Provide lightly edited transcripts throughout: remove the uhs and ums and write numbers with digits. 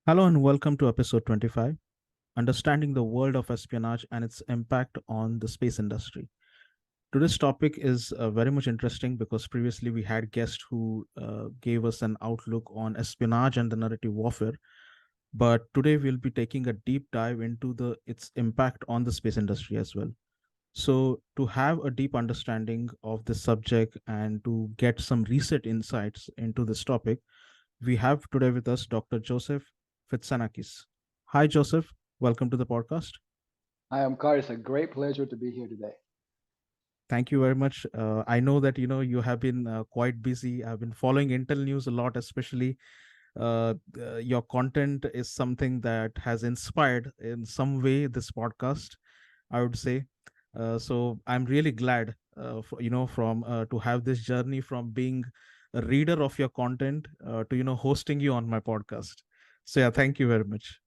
Hello and welcome to episode 25, Understanding the World of Espionage and its Impact on the Space Industry. Today's topic is very much interesting because previously we had guests who gave us an outlook on espionage and the narrative warfare. But today we'll be taking a deep dive into its impact on the space industry as well. So, to have a deep understanding of this subject and to get some recent insights into this topic, we have today with us Dr. Joseph Fitsanakis. Hi, Joseph. Welcome to the podcast. Hi, I'm Car. It's a great pleasure to be here today. Thank you very much. I know that you have been quite busy. I've been following Intel News a lot, especially your content is something that has inspired in some way this podcast, I would say. So I'm really glad, from to have this journey from being a reader of your content to hosting you on my podcast. So yeah, thank you very much.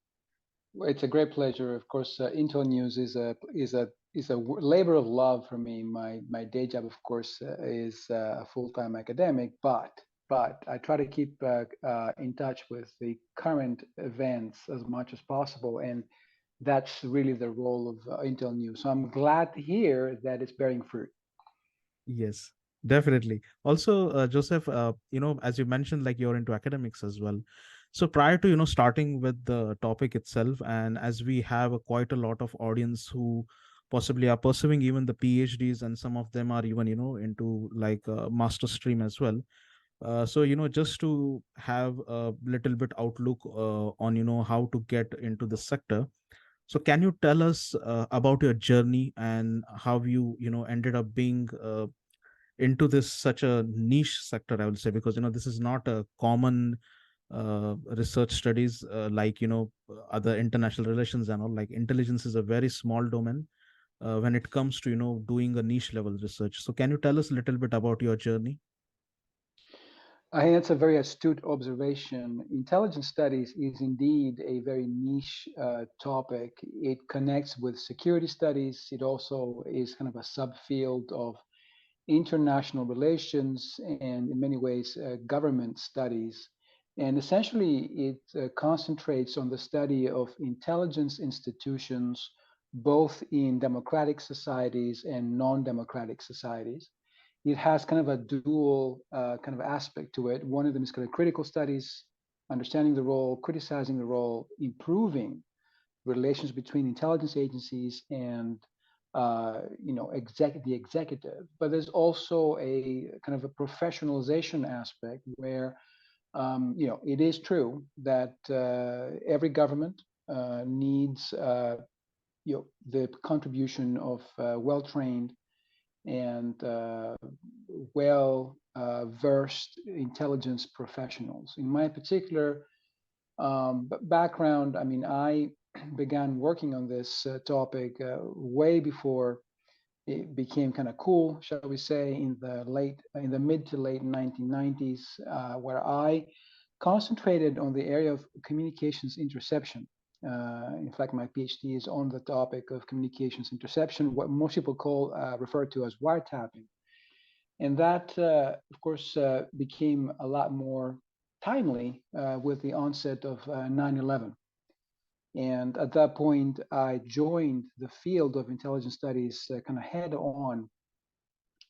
Well, it's a great pleasure. Of course, IntelNews is a labor of love for me. My day job, of course, is a full-time academic, but I try to keep in touch with the current events as much as possible, and that's really the role of IntelNews. So I'm glad to hear that it's bearing fruit. Yes, definitely. Also, Joseph, as you mentioned, like you're into academics as well. So prior to, starting with the topic itself, and as we have quite a lot of audience who possibly are pursuing even the PhDs, and some of them are even, into like master stream as well. So, just to have a little bit outlook on, how to get into the sector. So can you tell us about your journey and how you ended up being into this such a niche sector, I would say, because this is not a common research studies like other international relations and all. Like intelligence is a very small domain when it comes to doing a niche level research. So can you tell us a little bit about your journey? I think that's a very astute observation. Intelligence studies is indeed a very niche topic. It connects with security studies. It also is kind of a subfield of international relations and, in many ways, government studies. And essentially, it concentrates on the study of intelligence institutions, both in democratic societies and non democratic societies. It has kind of a dual kind of aspect to it. One of them is kind of critical studies, understanding the role, criticizing the role, improving relations between intelligence agencies and the executive. But there's also a kind of a professionalization aspect where it is true that every government needs the contribution of well-trained and well versed intelligence professionals. In my particular background, I mean, I began working on this topic way before it became kind of cool, shall we say, in the mid to late 1990s, where I concentrated on the area of communications interception. In fact, my PhD is on the topic of communications interception, what most people refer to as wiretapping. And that, of course, became a lot more timely with the onset of 9/11. And at that point, I joined the field of intelligence studies kind of head on.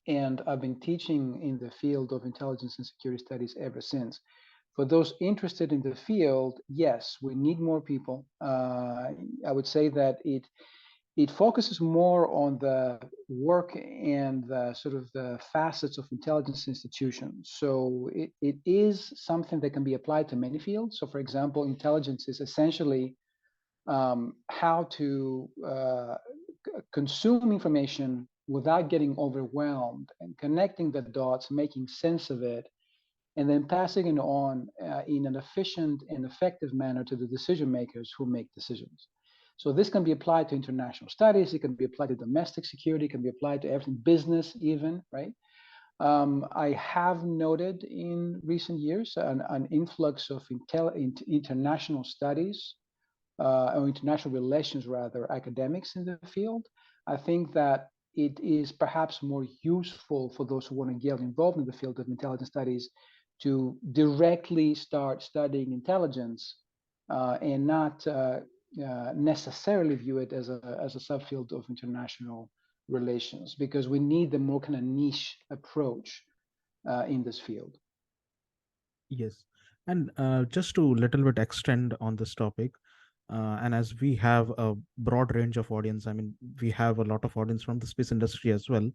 And I've been teaching in the field of intelligence and security studies ever since. For those interested in the field, yes, we need more people. I would say that it focuses more on the work and the sort of the facets of intelligence institutions. So it is something that can be applied to many fields. So, for example, intelligence is essentially how to consume information without getting overwhelmed and connecting the dots, making sense of it, and then passing it on in an efficient and effective manner to the decision makers who make decisions. So this can be applied to international studies. It can be applied to domestic security. It can be applied to everything, business even, right? I have noted in recent years an influx of international studies or international relations, rather, academics in the field. I think that it is perhaps more useful for those who want to get involved in the field of intelligence studies to directly start studying intelligence and not necessarily view it as a subfield of international relations, because we need the more kind of niche approach in this field. Yes. And just to little bit extend on this topic, and as we have a broad range of audience, I mean, we have a lot of audience from the space industry as well,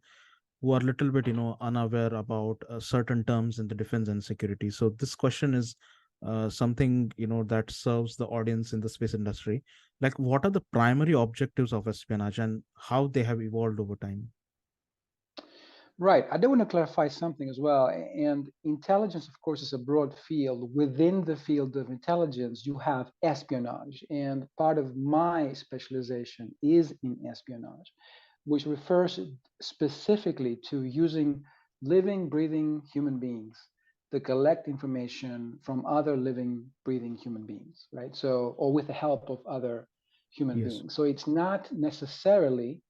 who are little bit, unaware about certain terms in the defense and security. So this question is something, that serves the audience in the space industry. Like, what are the primary objectives of espionage and how they have evolved over time? Right. I do want to clarify something as well. And intelligence, of course, is a broad field. Within the field of intelligence, you have espionage. And part of my specialization is in espionage, which refers specifically to using living, breathing human beings to collect information from other living, breathing human beings, right? So, or with the help of other human Yes. beings. So it's not necessarily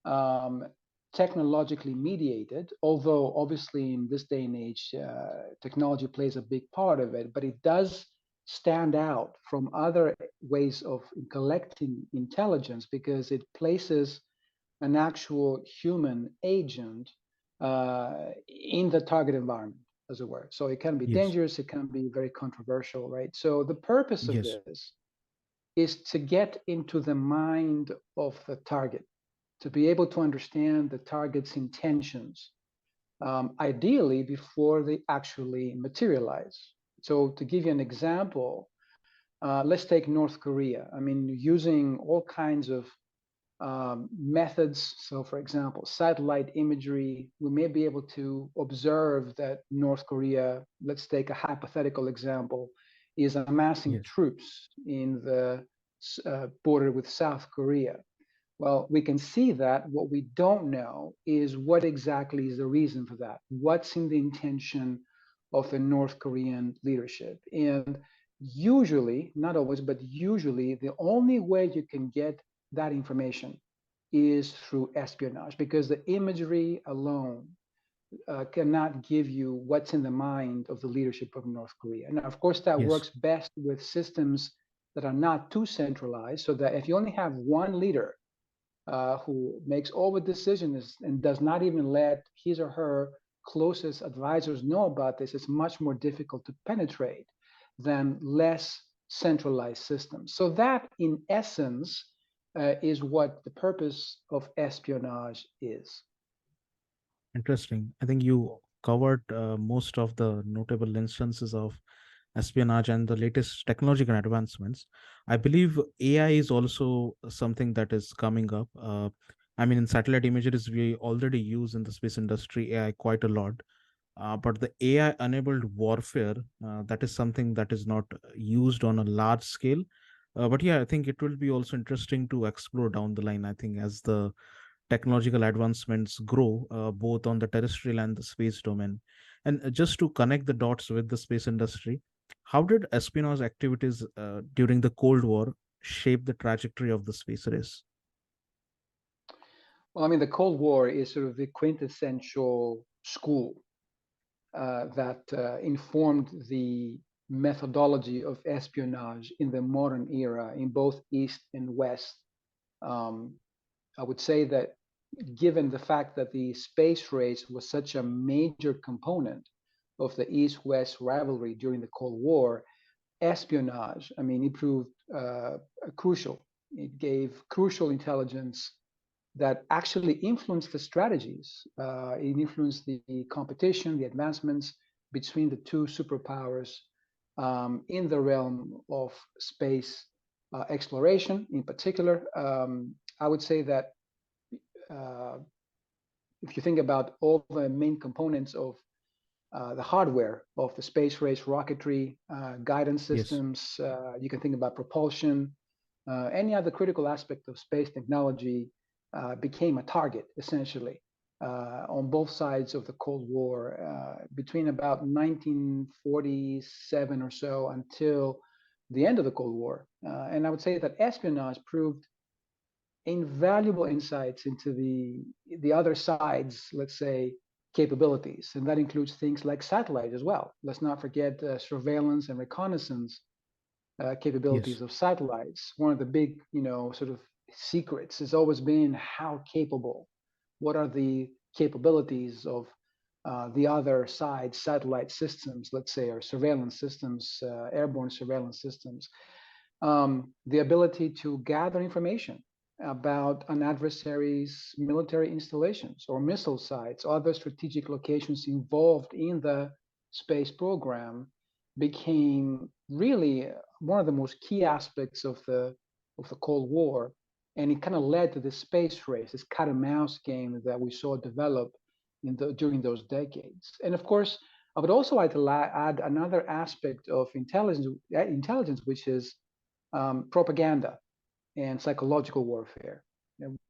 um, technologically mediated, although obviously in this day and age, technology plays a big part of it, but it does stand out from other ways of collecting intelligence because it places an actual human agent in the target environment, as it were. So it can be Yes. dangerous, it can be very controversial, right? So the purpose of Yes. this is to get into the mind of the target, to be able to understand the target's intentions, ideally before they actually materialize. So, to give you an example, let's take North Korea. I mean, using all kinds of methods. So, for example, satellite imagery, we may be able to observe that North Korea, let's take a hypothetical example, is amassing Yes. troops in the border with South Korea. Well, we can see that. What we don't know is what exactly is the reason for that. What's in the intention of the North Korean leadership? And usually, not always, but usually, the only way you can get that information is through espionage, because the imagery alone cannot give you what's in the mind of the leadership of North Korea. Now, of course, that Yes. works best with systems that are not too centralized, so that if you only have one leader who makes all the decisions and does not even let his or her closest advisors know about this, it's much more difficult to penetrate than less centralized systems. So that, in essence, is what the purpose of espionage is. Interesting. I think you covered most of the notable instances of espionage and the latest technological advancements. I believe AI is also something that is coming up. I mean, in satellite images, we already use in the space industry AI quite a lot. But the AI enabled warfare, that is something that is not used on a large scale. But yeah, I think it will be also interesting to explore down the line. I think as the technological advancements grow, both on the terrestrial and the space domain. And just to connect the dots with the space industry, how did espionage activities during the Cold War shape the trajectory of the space race? Well, I mean, the Cold War is sort of the quintessential school that informed the methodology of espionage in the modern era in both East and West. Um, I would say that given the fact that the space race was such a major component of the East West rivalry during the Cold War, espionage, I mean, it proved crucial. It gave crucial intelligence that actually influenced the strategies. It influenced the competition, the advancements between the two superpowers in the realm of space exploration in particular. I would say that uh, if you think about all the main components of the hardware of the space race, rocketry, guidance Yes. systems, you can think about propulsion, any other critical aspect of space technology became a target essentially on both sides of the Cold War between about 1947 or so until the end of the Cold War. And I would say that espionage proved invaluable insights into the other side's, let's say, capabilities, and that includes things like satellite as well. Let's not forget surveillance and reconnaissance capabilities Yes. of satellites. One of the big, sort of secrets has always been how capable, what are the capabilities of the other side satellite systems, let's say, or surveillance systems, airborne surveillance systems, the ability to gather information about an adversary's military installations or missile sites, other strategic locations involved in the space program became really one of the most key aspects of the Cold War, and it kind of led to the space race, this cat and mouse game that we saw develop during those decades. And of course, I would also like to add another aspect of intelligence, which is propaganda and psychological warfare,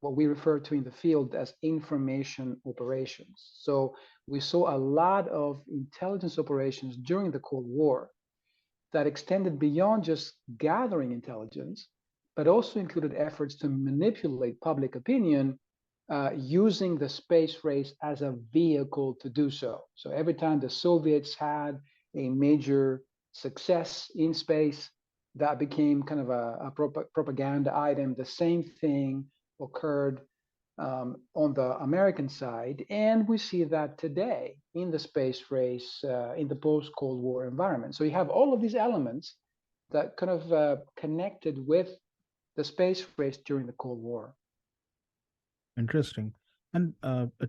what we refer to in the field as information operations. So we saw a lot of intelligence operations during the Cold War that extended beyond just gathering intelligence, but also included efforts to manipulate public opinion using the space race as a vehicle to do so. So every time the Soviets had a major success in space, that became kind of a propaganda item. The same thing occurred on the American side, and we see that today in the space race in the post-Cold War environment. So you have all of these elements that kind of connected with the space race during the Cold War. Interesting. And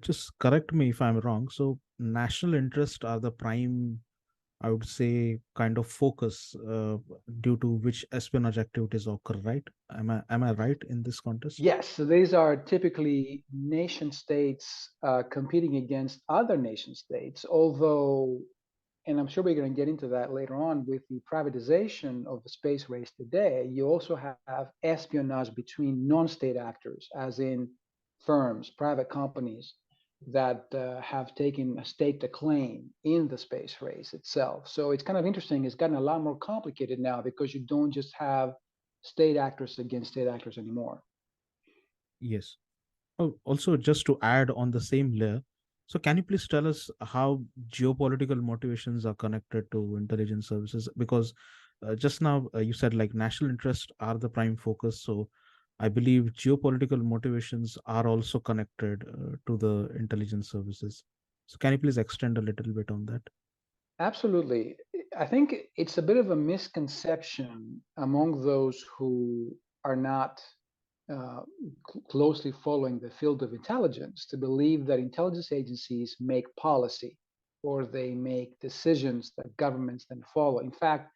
just correct me if I'm wrong. So national interest are the prime, I would say, kind of focus due to which espionage activities occur, right? Am I right in this contest? Yes, so these are typically nation states competing against other nation states, although, and I'm sure we're going to get into that later on with the privatization of the space race today, you also have espionage between non-state actors, as in firms, private companies that have taken a stake to claim in the space race itself. So it's kind of interesting. It's gotten a lot more complicated now because you don't just have state actors against state actors anymore. Yes. Oh, also, just to add on the same layer, so can you please tell us how geopolitical motivations are connected to intelligence services? Because just now you said like national interests are the prime focus. So I believe geopolitical motivations are also connected to the intelligence services. So can you please extend a little bit on that? Absolutely. I think it's a bit of a misconception among those who are not uh, closely following the field of intelligence to believe that intelligence agencies make policy or they make decisions that governments then follow. In fact,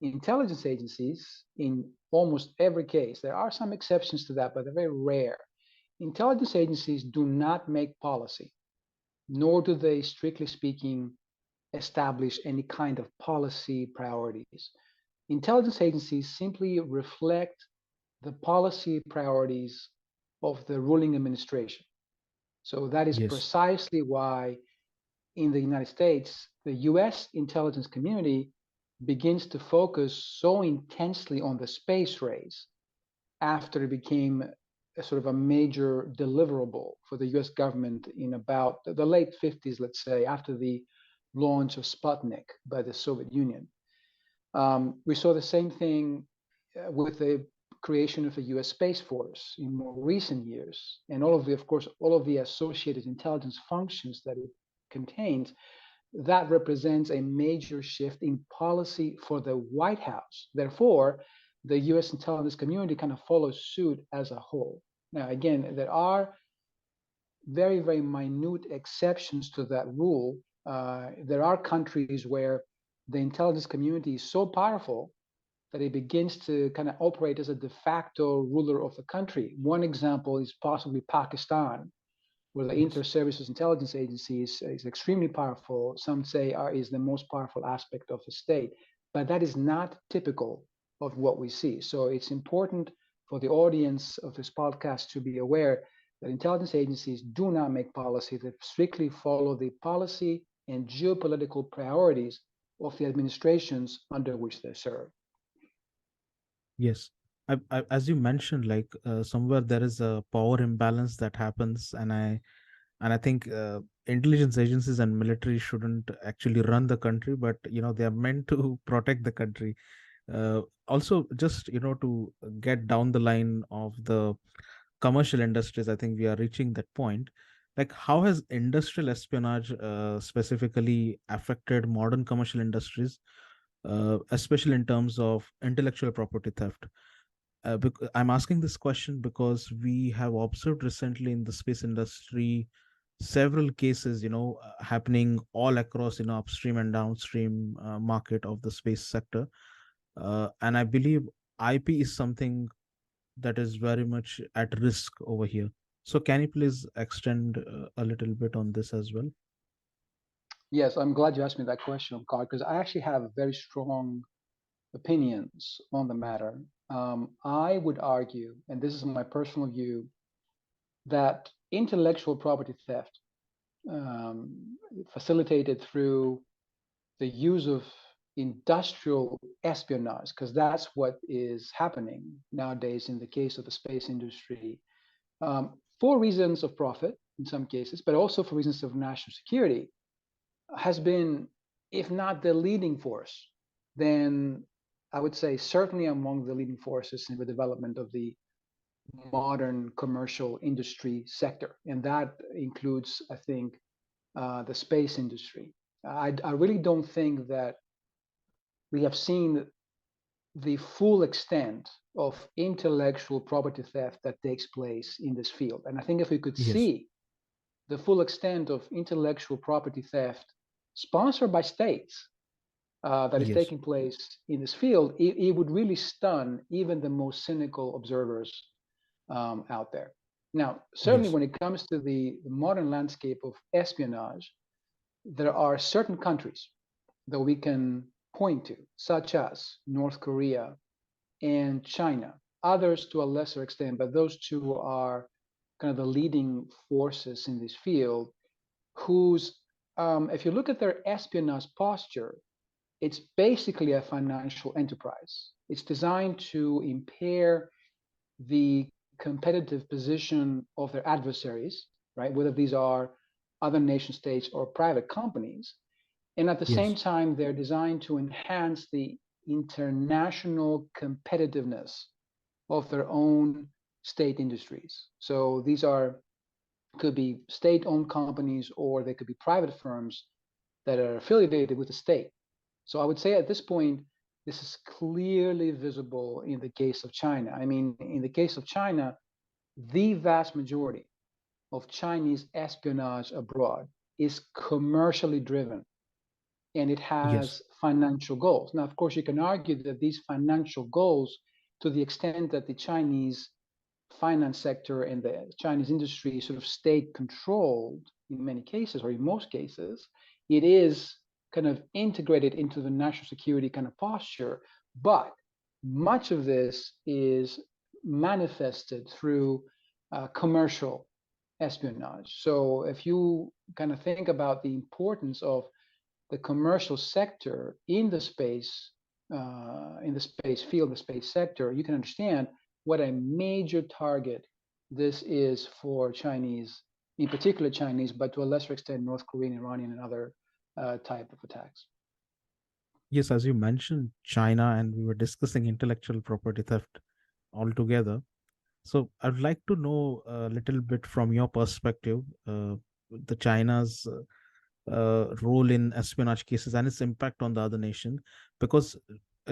intelligence agencies, in almost every case, there are some exceptions to that, but they're very rare. Intelligence agencies do not make policy, nor do they, strictly speaking, establish any kind of policy priorities. Intelligence agencies simply reflect the policy priorities of the ruling administration. So that is Yes. precisely why in the United States, the US intelligence community begins to focus so intensely on the space race after it became a sort of a major deliverable for the US government in about the late 50s, let's say, after the launch of Sputnik by the Soviet Union. We saw the same thing with the creation of the US Space Force in more recent years, and all of the, of course, all of the associated intelligence functions that it contains. That represents a major shift in policy for the White House. Therefore, the US intelligence community kind of follows suit as a whole. Now, again, there are very, very minute exceptions to that rule. There are countries where the intelligence community is so powerful that it begins to kind of operate as a de facto ruler of the country. One example is possibly Pakistan, where the Yes. inter-services intelligence agency is extremely powerful. Some say is the most powerful aspect of the state, but that is not typical of what we see. So it's important for the audience of this podcast to be aware that intelligence agencies do not make policy; they strictly follow the policy and geopolitical priorities of the administrations under which they serve. Yes. As you mentioned, like somewhere there is a power imbalance that happens, and I think intelligence agencies and military shouldn't actually run the country, but they are meant to protect the country. Also, just to get down the line of the commercial industries, I think we are reaching that point. Like, how has industrial espionage specifically affected modern commercial industries, especially in terms of intellectual property theft? I'm asking this question because we have observed recently in the space industry several cases, happening all across, upstream and downstream market of the space sector. And I believe IP is something that is very much at risk over here. So can you please extend a little bit on this as well? Yes, I'm glad you asked me that question, Carl, because I actually have very strong opinions on the matter. I would argue, and this is my personal view, that intellectual property theft, facilitated through the use of industrial espionage, because that's what is happening nowadays in the case of the space industry, for reasons of profit in some cases, but also for reasons of national security, has been, if not the leading force, then I would say certainly among the leading forces in the development of the modern commercial industry sector. And that includes, I think, the space industry. I really don't think that we have seen the full extent of intellectual property theft that takes place in this field. And I think if we could Yes. see the full extent of intellectual property theft sponsored by states that is Yes. taking place in this field, it would really stun even the most cynical observers out there. Now, certainly Yes. when it comes to the modern landscape of espionage, there are certain countries that we can point to, such as North Korea and China. Others to a lesser extent, but those two are kind of the leading forces in this field, whose, if you look at their espionage posture, it's basically a financial enterprise. It's designed to impair the competitive position of their adversaries, right? Whether these are other nation states or private companies. And at the same Yes. time, they're designed to enhance the international competitiveness of their own state industries. So these are could be state-owned companies or they could be private firms that are affiliated with the state. So I would say at this point, this is clearly visible in the case of China. I mean, in the case of China, the vast majority of Chinese espionage abroad is commercially driven and it Yes. has financial goals. Now, of course, you can argue that these financial goals, to the extent that the Chinese finance sector and the Chinese industry is sort of state controlled in many cases, or in most cases, it is kind of integrated into the national security kind of posture. But much of this is manifested through commercial espionage. So if you kind of think about the importance of the commercial sector in the space field, the space sector, you can understand what a major target this is for Chinese, in particular Chinese, but to a lesser extent North Korean, Iranian, and other type of attacks. Yes, as you mentioned China, and we were discussing intellectual property theft altogether. So I'd like to know a little bit from your perspective, the China's role in espionage cases and its impact on the other nation, because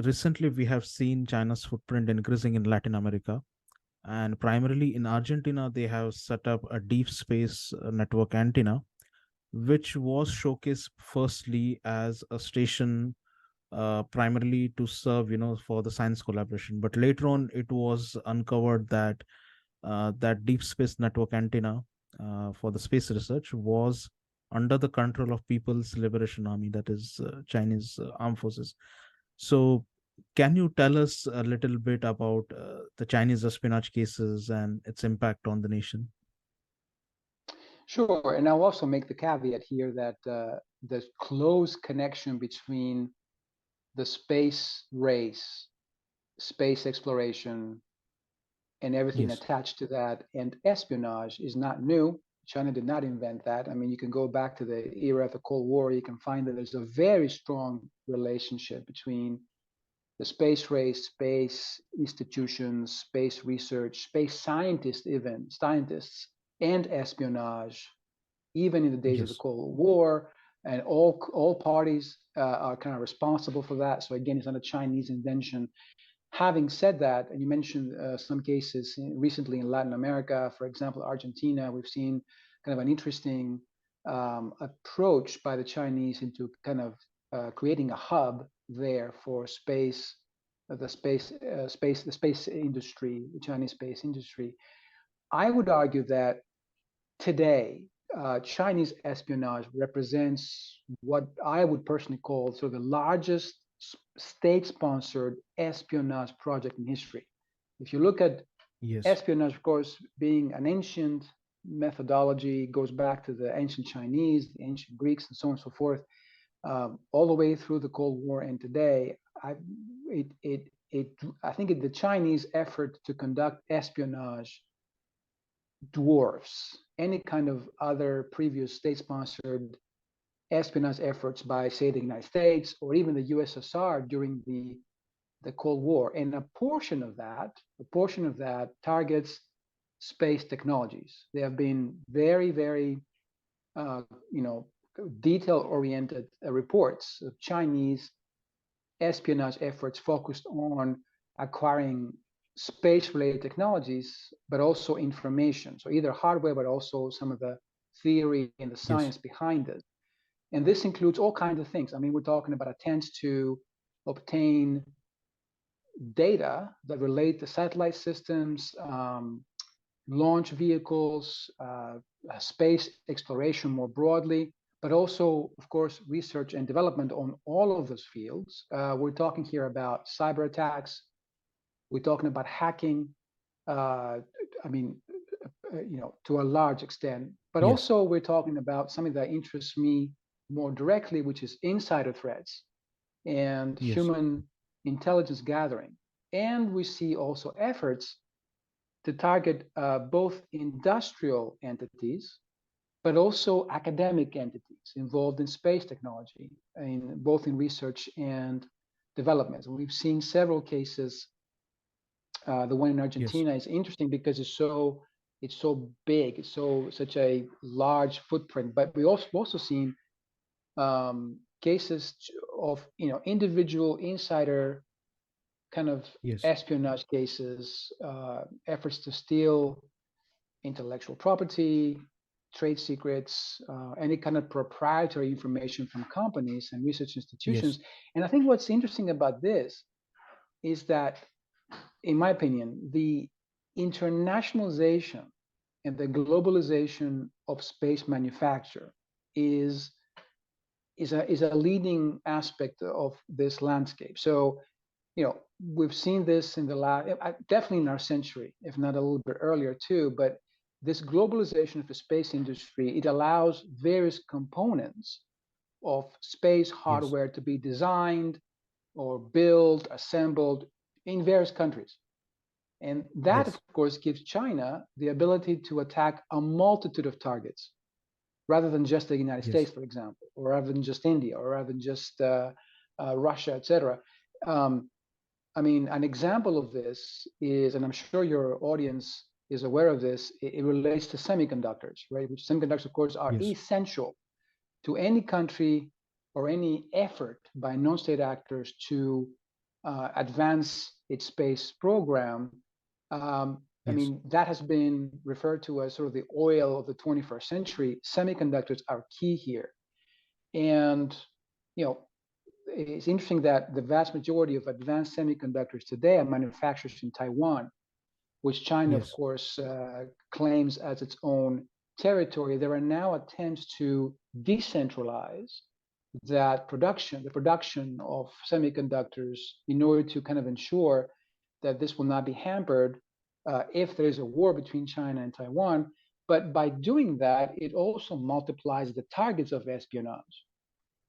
recently we have seen China's footprint increasing in Latin America, and primarily in Argentina they have set up a deep space network antenna, which was showcased firstly as a station primarily to serve, for the science collaboration. But later on, it was uncovered that that deep space network antenna for the space research was under the control of People's Liberation Army, that is Chinese armed forces. So, can you tell us a little bit about the Chinese espionage cases and its impact on the nation? Sure, and I'll also make the caveat here that the close connection between the space race, space exploration, and everything Yes. attached to that, and espionage is not new. China did not invent that. I mean, you can go back to the era of the Cold War, you can find that there's a very strong relationship between the space race, space institutions, space research, space scientists, even scientists, and espionage, even in the days of the Yes. Cold War, and all parties are kind of responsible for that. So again, it's not a Chinese invention. Having said that, and you mentioned some cases recently in Latin America, for example, Argentina, we've seen kind of an interesting approach by the Chinese into kind of creating a hub there for space, the space industry, the Chinese space industry. I would argue that today, Chinese espionage represents what I would personally call sort of the largest state-sponsored espionage project in history. If you look at Yes. espionage, of course, being an ancient methodology, goes back to the ancient Chinese, the ancient Greeks, and so on and so forth, all the way through the Cold War and today. It, it, it, I think the Chinese effort to conduct espionage dwarfs any kind of other previous state-sponsored espionage efforts by, say, the United States or even the USSR during the Cold War. And a portion of that targets space technologies. They have been very, very, uh, you know, detail-oriented reports of Chinese espionage efforts focused on acquiring space-related technologies, but also information. So either hardware, but also some of the theory and the Yes. science behind it. And this includes all kinds of things. I mean, we're talking about attempts to obtain data that relate to satellite systems, launch vehicles, space exploration more broadly, but also, of course, research and development on all of those fields. We're talking here about cyber attacks. We're talking about hacking. I mean, to a large extent. But Yes. also, we're talking about something that interests me more directly, which is insider threats and Yes. human intelligence gathering. And we see also efforts to target both industrial entities, but also academic entities involved in space technology, both in research and development. We've seen several cases. The one in Yes. Argentina is interesting because it's so big, it's such a large footprint. But we also seen cases of individual insider kind of Yes. espionage cases, efforts to steal intellectual property, trade secrets, any kind of proprietary information from companies and research Yes. institutions. And I think what's interesting about this is that, in my opinion, the internationalization and the globalization of space manufacture is is a leading aspect of this landscape. So, we've seen this in the last, definitely in our century, if not a little bit earlier too. But this globalization of the space industry, it allows various components of space Yes. hardware to be designed or built, assembled in various countries. And that, of Yes. course, gives China the ability to attack a multitude of targets rather than just the United Yes. States, for example, or rather than just India, or rather than just Russia, etc. Um, I mean, an example of this is, and I'm sure your audience is aware of this, it relates to semiconductors, right? Which semiconductors, of course, are Yes. essential to any country or any effort by non-state actors to advance its space program. I Yes. mean, that has been referred to as sort of the oil of the 21st century. Semiconductors are key here. And, you know, it's interesting that the vast majority of advanced semiconductors today are manufactured in Taiwan, which China, of Yes. course, claims as its own territory. There are now attempts to decentralize the production of semiconductors, in order to kind of ensure that this will not be hampered if there is a war between China and Taiwan. But by doing that, it also multiplies the targets of espionage.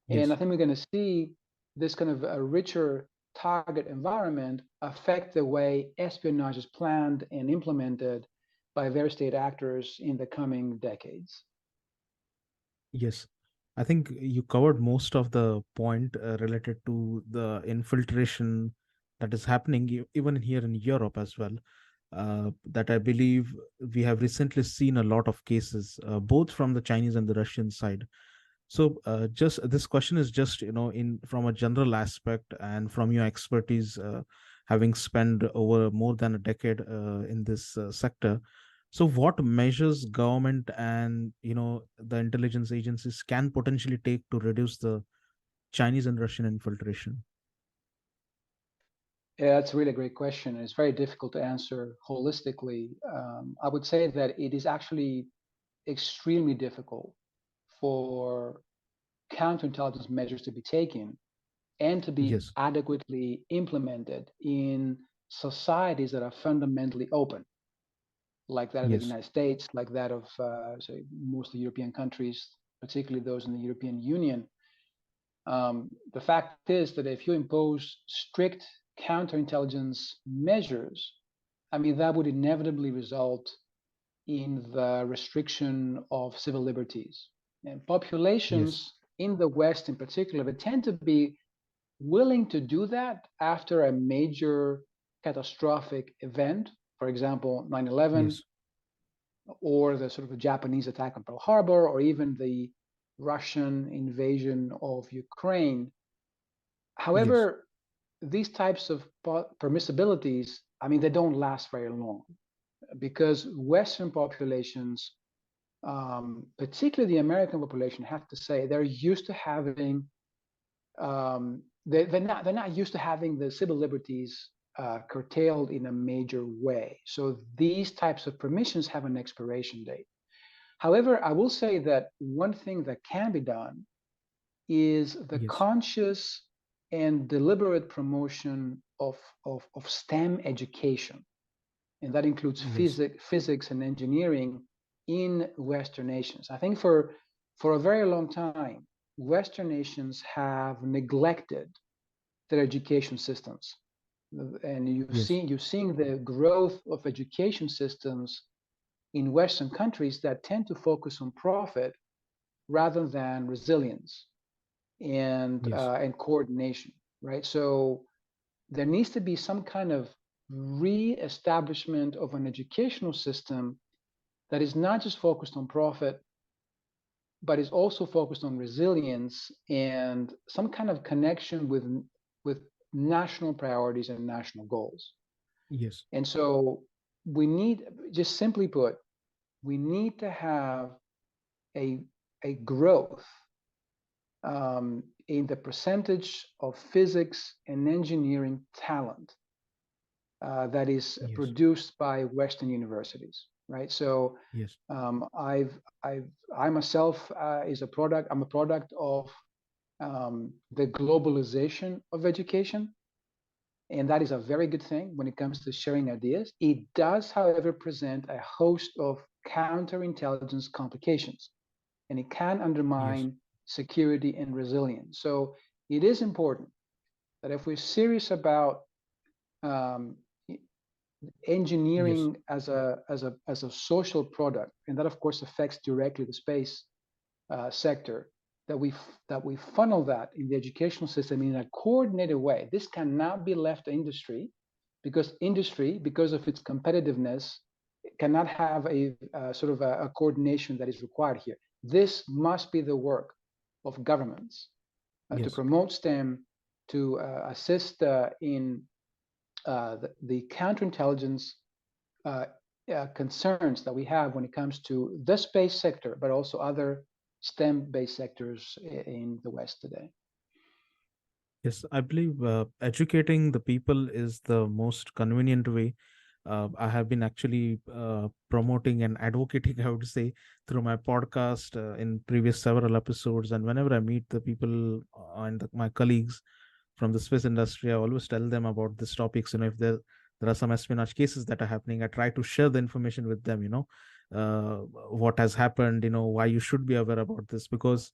And I Yes. think we're going to see this kind of a richer target environment affect the way espionage is planned and implemented by various state actors in the coming decades. Yes. I think you covered most of the point related to the infiltration that is happening even here in Europe as well. That I believe we have recently seen a lot of cases, both from the Chinese and the Russian side. So, just this question is just in from a general aspect and from your expertise, having spent over more than a decade in this sector. So, what measures government and the intelligence agencies can potentially take to reduce the Chinese and Russian infiltration? Yeah, that's a really great question. It's very difficult to answer holistically. I would say that it is actually extremely difficult for counterintelligence measures to be taken and to be Yes, adequately implemented in societies that are fundamentally open, like that of the yes, United States, like that of say most of the European countries, particularly those in the European Union. The fact is that if you impose strict counterintelligence measures, I mean, that would inevitably result in the restriction of civil liberties. And yes, populations in the West, in particular, they tend to be willing to do that after a major catastrophic event, for example, 9/11, yes, or the sort of Japanese attack on Pearl Harbor, or even the Russian invasion of Ukraine. yes, However, these types of permissibilities, I mean, they don't last very long because Western populations, particularly the American population, have to say they're used to having they're not used to having the civil liberties curtailed in a major way. So these types of permissions have an expiration date. However, I will say that one thing that can be done is the yes, conscious and deliberate promotion of STEM education, and that includes yes, physics and engineering in Western nations. I think for a very long time, Western nations have neglected their education systems, and yes, you're seeing the growth of education systems in Western countries that tend to focus on profit rather than resilience yes, and coordination, right? So there needs to be some kind of re-establishment of an educational system that is not just focused on profit, but is also focused on resilience and some kind of connection with national priorities and national goals. yes, And so we need, just simply put, we need to have a a growth in the percentage of physics and engineering talent that is yes, produced by Western universities, right? So yes, um, I've, I've, I myself is a product. I'm a product of the globalization of education, and that is a very good thing when it comes to sharing ideas. It does, however, present a host of counterintelligence complications, and it can yes, undermine security and resilience. So it is important that if we're serious about um, yes, engineering as a social product, and that of course affects directly the space sector, that we funnel that in the educational system in a coordinated way. This cannot be left to industry, because industry, because of its competitiveness, cannot have a sort of a coordination that is required here. This must be the work of governments to yes. promote STEM, to assist in the counterintelligence uh, concerns that we have when it comes to the space sector, but also other STEM-based sectors in the West today. Yes, I believe educating the people is the most convenient way. I have been actually promoting and advocating, I would say, through my podcast in previous several episodes. And whenever I meet the people and my colleagues from the Swiss industry, I always tell them about this topics. If there are some espionage cases that are happening, I try to share the information with them. What has happened. Why you should be aware about this, because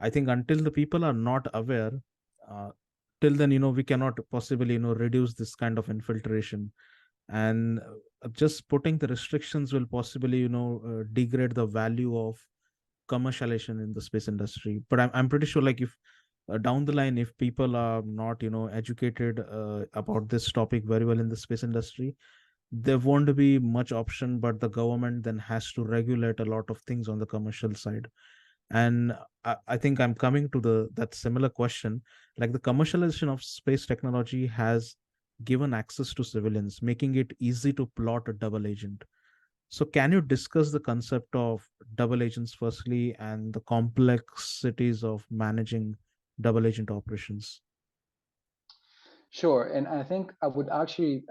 I think until the people are not aware, uh, till then, we cannot possibly, reduce this kind of infiltration. And just putting the restrictions will possibly, degrade the value of commercialization in the space industry. But I'm pretty sure, like, if down the line, if people are not educated about this topic very well in the space industry, there won't be much option, but the government then has to regulate a lot of things on the commercial side. And I think I'm coming to the that similar question. Like, the commercialization of space technology has given access to civilians, making it easy to plot a double agent. So can you discuss the concept of double agents firstly, and the complexities of managing double agent operations? Sure. And I think I would actually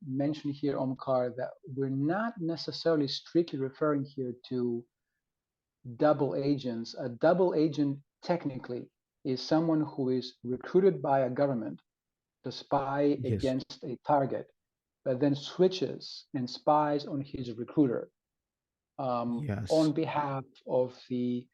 mention here, Omkar, that we're not necessarily strictly referring here to double agents. A double agent technically is someone who is recruited by a government to spy Yes. against a target, but then switches and spies on his recruiter Yes. on behalf of the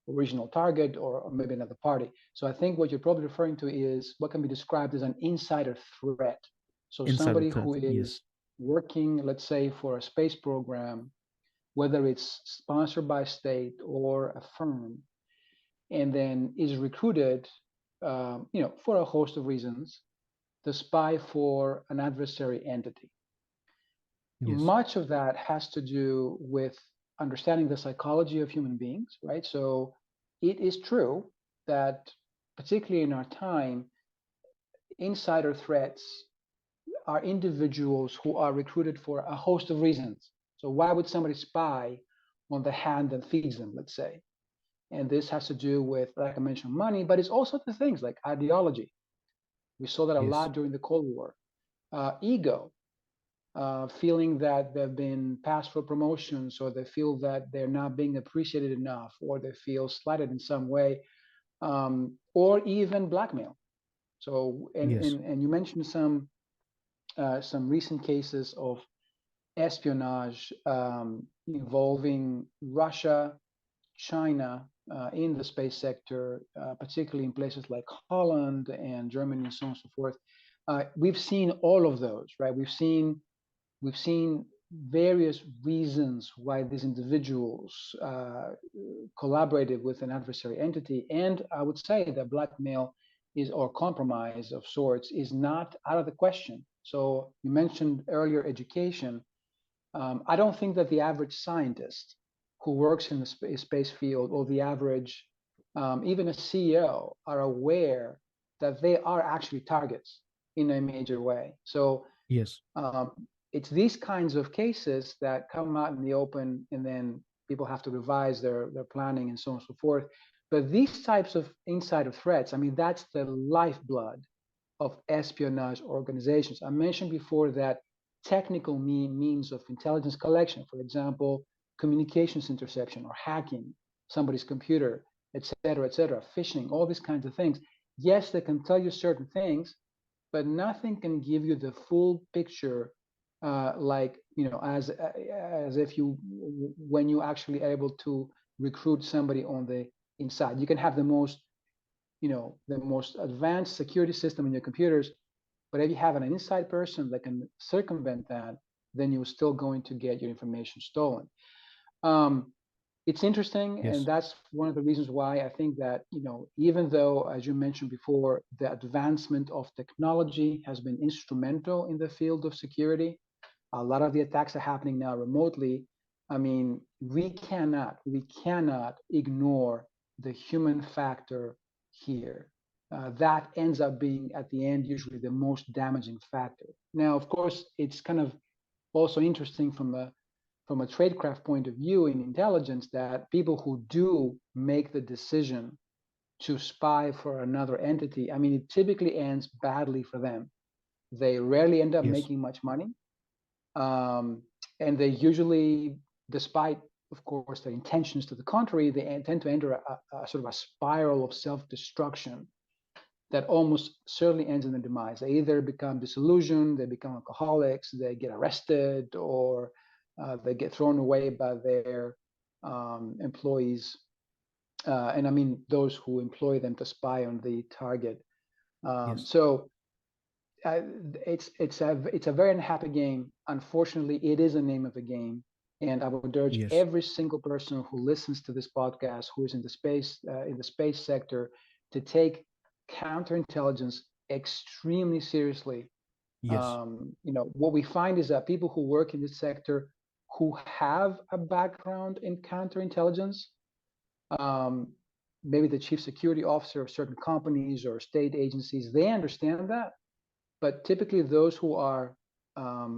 original target or maybe another party. So I think what you're probably referring to is what can be described as an insider threat. So Inside the somebody threat. who Yes. is working, let's say, for a space program, whether it's sponsored by a state or a firm, and then is recruited, for a host of reasons, to spy for an adversary entity. Yes. Much of that has to do with understanding the psychology of human beings, right? So it is true that, particularly in our time, insider threats are individuals who are recruited for a host of reasons. So why would somebody spy on the hand that feeds them, let's say? And this has to do with, like I mentioned, money, but it's also the things like ideology. We saw that a Yes. lot during the Cold War. Ego, feeling that they've been passed for promotions, or they feel that they're not being appreciated enough, or they feel slighted in some way, or even blackmail. So, and, Yes. and, and you mentioned some recent cases of espionage involving Russia, China in the space sector, particularly in places like Holland and Germany and so on and so forth. We've seen all of those, right? We've seen various reasons why these individuals collaborated with an adversary entity, and I would say that blackmail is or compromise of sorts is not out of the question. So you mentioned earlier education. I don't think that the average scientist who works in the space field, or the average, even a CEO, are aware that they are actually targets in a major way. So Yes. um, it's these kinds of cases that come out in the open, and then people have to revise their planning and so on and so forth. But these types of insider threats, I mean, that's the lifeblood of espionage organizations. I mentioned before that technical means of intelligence collection, for example, communications interception or hacking somebody's computer, et cetera, phishing, all these kinds of things. Yes, they can tell you certain things, but nothing can give you the full picture, like as if you when you actually able to recruit somebody on the inside. You can have the most advanced security system in your computers, but if you have an inside person that can circumvent that, then you're still going to get your information stolen. Um, it's interesting, and Yes. that's one of the reasons why I think that even though, as you mentioned before, the advancement of technology has been instrumental in the field of security, a lot of the attacks are happening now remotely. I mean, we cannot ignore the human factor here. That ends up being, at the end, usually the most damaging factor. Now, of course, it's kind of also interesting from a tradecraft point of view in intelligence, that people who do make the decision to spy for another entity, I mean, it typically ends badly for them. They rarely end up Yes. making much money. Um, and they usually, despite, of course, their intentions to the contrary, they tend to enter a sort of a spiral of self-destruction that almost certainly ends in their demise. They either become disillusioned, they become alcoholics, they get arrested, or they get thrown away by their employees. And I mean those who employ them to spy on the target. Yes. So uh, it's a very unhappy game. Unfortunately, it is a name of a game, and I would urge Yes. every single person who listens to this podcast, who is in the space sector, to take counterintelligence extremely seriously. Yes. What we find is that people who work in this sector who have a background in counterintelligence, um, maybe the chief security officer of certain companies or state agencies, they understand that. But typically, those who are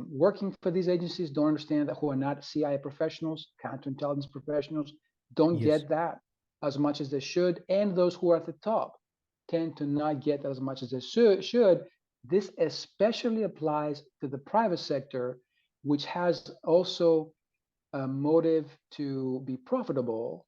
working for these agencies don't understand that, who are not CIA professionals, counterintelligence professionals, don't Yes. get that as much as they should. And those who are at the top tend to not get as much as they should. This especially applies to the private sector, which has also a motive to be profitable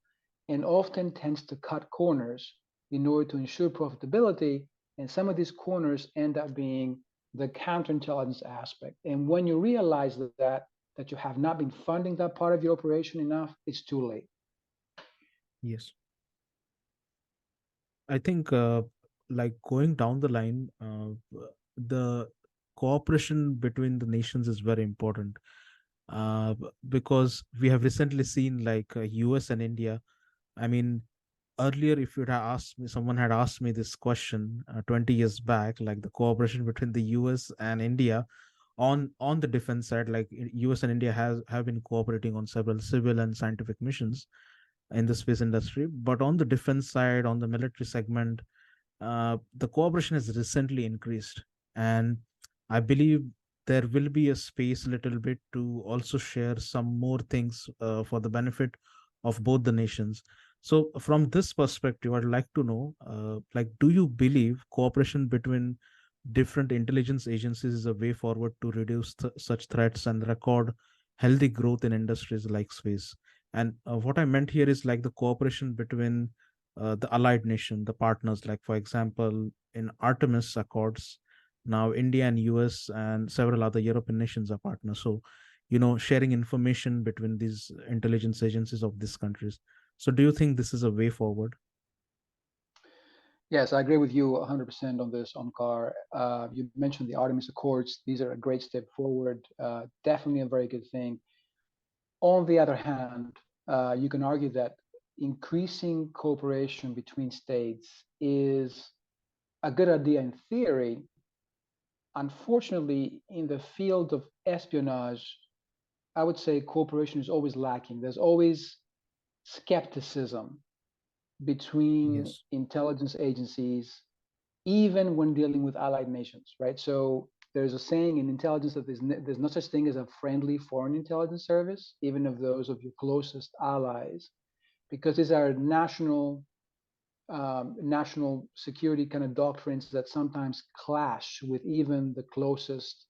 and often tends to cut corners in order to ensure profitability. And some of these corners end up being the counterintelligence aspect. And when you realize that you have not been funding that part of your operation enough, it's too late. Yes. I think, like going down the line, the cooperation between the nations is very important, because we have recently seen like US and India. I mean, earlier, if you'd have asked me, someone had asked me this question 20 years back, like the cooperation between the US and India on the defense side, like US and India have been cooperating on several civil and scientific missions in the space industry. But on the defense side, on the military segment, the cooperation has recently increased, and I believe there will be a space a little bit to also share some more things for the benefit of both the nations. So from this perspective, I'd like to know, like, do you believe cooperation between different intelligence agencies is a way forward to reduce such threats and record healthy growth in industries like space? And what I meant here is like the cooperation between the allied nation, the partners, like for example, in Artemis Accords, now India and US and several other European nations are partners. So, sharing information between these intelligence agencies of these countries. So, do you think this is a way forward? Yes, I agree with you 100% on this, Omkar. You mentioned the Artemis Accords. These are a great step forward, definitely a very good thing. On the other hand, you can argue that increasing cooperation between states is a good idea in theory. Unfortunately, in the field of espionage, I would say cooperation is always lacking. There's always skepticism between Yes. intelligence agencies, even when dealing with allied nations, right? So there's a saying in intelligence that there's no such thing as a friendly foreign intelligence service, even of those of your closest allies, because these are national security kind of doctrines that sometimes clash with even the closest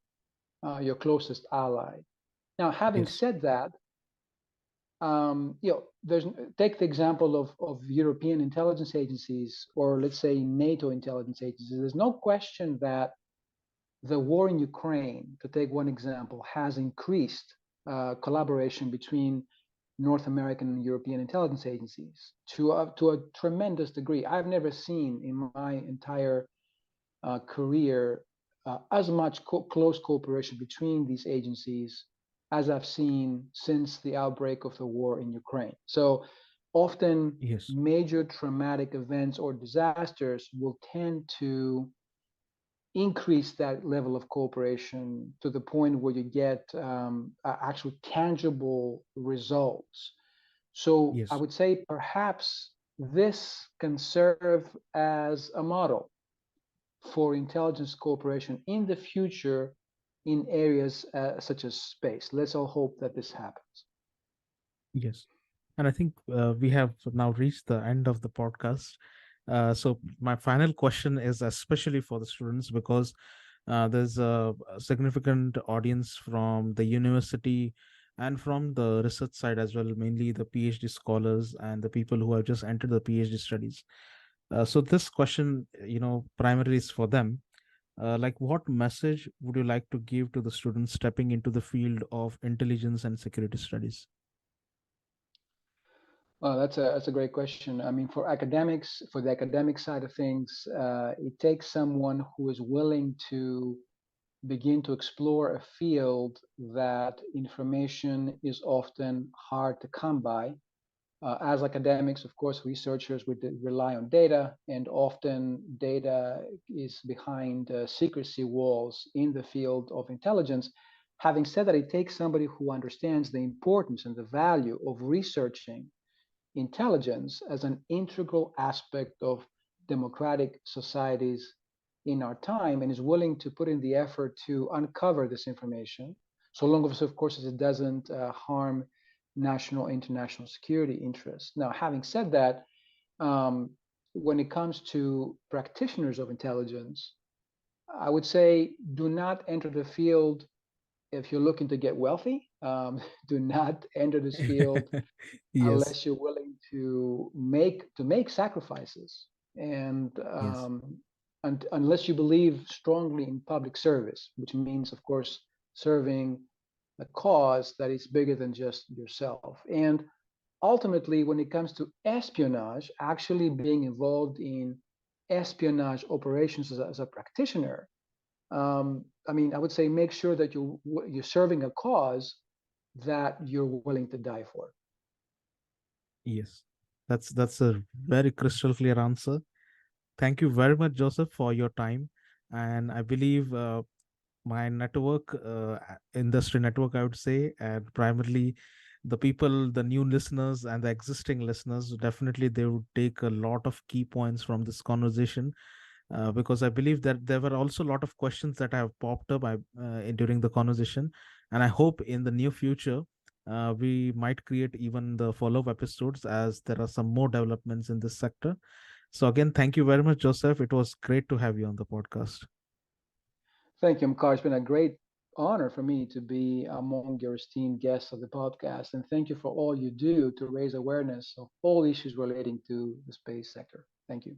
your closest ally. Now, having Yes. said that, there's take the example of European intelligence agencies, or let's say NATO intelligence agencies. There's no question that the war in Ukraine, to take one example, has increased collaboration between North American and European intelligence agencies to a tremendous degree. I've never seen in my entire career as much close cooperation between these agencies as I've seen since the outbreak of the war in Ukraine. So often, Yes. major traumatic events or disasters will tend to increase that level of cooperation to the point where you get actual tangible results. So I Yes. would say perhaps this can serve as a model for intelligence cooperation in the future in areas such as space. Let's all hope that this happens. Yes. And I think we have now reached the end of the podcast. So my final question is especially for the students, because there's a significant audience from the university and from the research side as well, mainly the PhD scholars and the people who have just entered the PhD studies. So this question, primarily is for them. Like, what message would you like to give to the students stepping into the field of intelligence and security studies? Well, that's a great question. I mean, for academics, for the academic side of things, it takes someone who is willing to begin to explore a field that information is often hard to come by. As academics, of course, researchers would rely on data, and often data is behind secrecy walls in the field of intelligence. Having said that, it takes somebody who understands the importance and the value of researching intelligence as an integral aspect of democratic societies in our time and is willing to put in the effort to uncover this information, so long as, of course, as it doesn't harm national international security interests. Now, having said that, um, when it comes to practitioners of intelligence, I would say do not enter the field if you're looking to get wealthy. Do not enter this field Yes, unless you're willing to make sacrifices, yes, and unless you believe strongly in public service, which means, of course, serving a cause that is bigger than just yourself. And ultimately, when it comes to espionage, actually being involved in espionage operations as a practitioner, I mean, I would say make sure that you're serving a cause that you're willing to die for. yes. That's a very crystal clear answer. Thank you very much, Joseph, for your time. And I believe my network, industry network, I would say, and primarily the people, the new listeners and the existing listeners, definitely they would take a lot of key points from this conversation, because I believe that there were also a lot of questions that have popped up during the conversation. And I hope in the near future, we might create even the follow up episodes as there are some more developments in this sector. So, again, thank you very much, Joseph. It was great to have you on the podcast. Thank you, Mkar. It's been a great honor for me to be among your esteemed guests of the podcast. And thank you for all you do to raise awareness of all issues relating to the space sector. Thank you.